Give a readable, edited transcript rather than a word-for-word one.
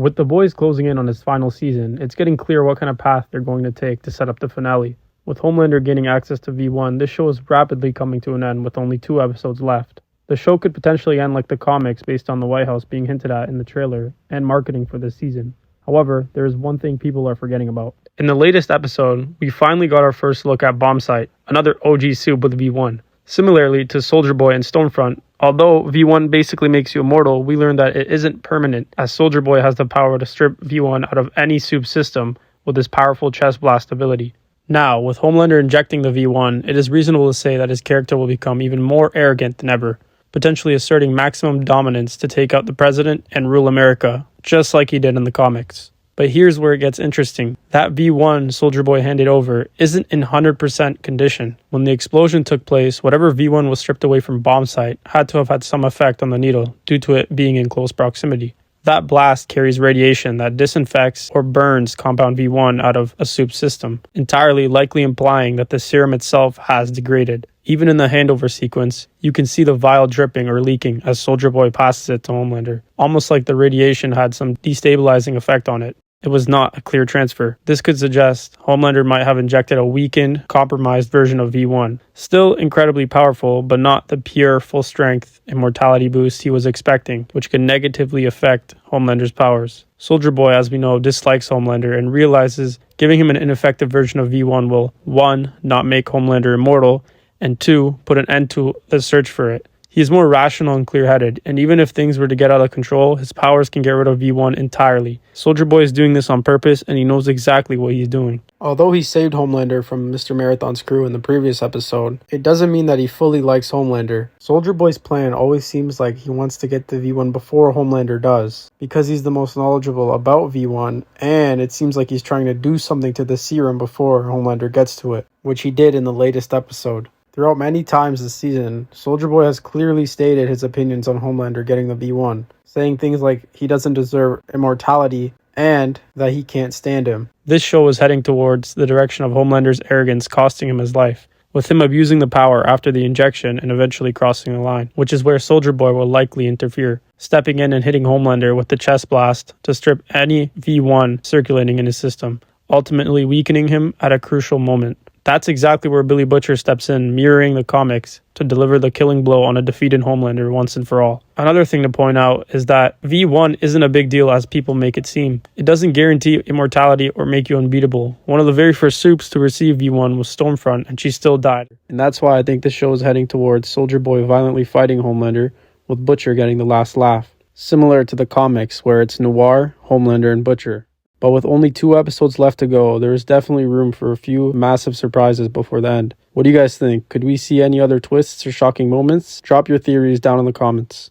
With the boys closing in on his final season, it's getting clear what kind of path they're going to take to set up the finale. With Homelander gaining access to V1, this show is rapidly coming to an end with only 2 episodes left. The show could potentially end like the comics based on the White House being hinted at in the trailer and marketing for this season. However, there is one thing people are forgetting about. In the latest episode, we finally got our first look at Bombsight, another OG suit with V1. Similarly to Soldier Boy and Stormfront, although V1 basically makes you immortal, we learned that it isn't permanent, as Soldier Boy has the power to strip V1 out of any soup system with his powerful chest blast ability. Now, with Homelander injecting the V1, it is reasonable to say that his character will become even more arrogant than ever, potentially asserting maximum dominance to take out the president and rule America, just like he did in the comics. But here's where it gets interesting. That V1 Soldier Boy handed over isn't in 100% condition. When the explosion took place, whatever V1 was stripped away from Bombsight had to have had some effect on the needle due to it being in close proximity. That blast carries radiation that disinfects or burns compound V1 out of a soup system, entirely likely implying that the serum itself has degraded. Even in the handover sequence, you can see the vial dripping or leaking as Soldier Boy passes it to Homelander, almost like the radiation had some destabilizing effect on it. It was not a clear transfer. This could suggest Homelander might have injected a weakened, compromised version of V1. Still incredibly powerful, but not the pure, full-strength immortality boost he was expecting, which could negatively affect Homelander's powers. Soldier Boy, as we know, dislikes Homelander and realizes giving him an ineffective version of V1 will 1. Not make Homelander immortal, and 2. Put an end to the search for it. He is more rational and clear-headed, and even if things were to get out of control, his powers can get rid of V1 entirely. Soldier Boy is doing this on purpose, and he knows exactly what he's doing. Although he saved Homelander from Mr. Marathon's crew in the previous episode, it doesn't mean that he fully likes Homelander. Soldier Boy's plan always seems like he wants to get to V1 before Homelander does, because he's the most knowledgeable about V1, and it seems like he's trying to do something to the serum before Homelander gets to it, which he did in the latest episode. Throughout many times this season, Soldier Boy has clearly stated his opinions on Homelander getting the V1, saying things like he doesn't deserve immortality and that he can't stand him. This show is heading towards the direction of Homelander's arrogance costing him his life, with him abusing the power after the injection and eventually crossing the line, which is where Soldier Boy will likely interfere, stepping in and hitting Homelander with the chest blast to strip any V1 circulating in his system, ultimately weakening him at a crucial moment. That's exactly where Billy Butcher steps in, mirroring the comics, to deliver the killing blow on a defeated Homelander once and for all. Another thing to point out is that V1 isn't a big deal as people make it seem. It doesn't guarantee immortality or make you unbeatable. One of the very first soups to receive V1 was Stormfront, and she still died. And that's why I think the show is heading towards Soldier Boy violently fighting Homelander, with Butcher getting the last laugh. Similar to the comics, where it's Noir, Homelander, and Butcher. But with only 2 episodes left to go, there is definitely room for a few massive surprises before the end. What do you guys think? Could we see any other twists or shocking moments? Drop your theories down in the comments.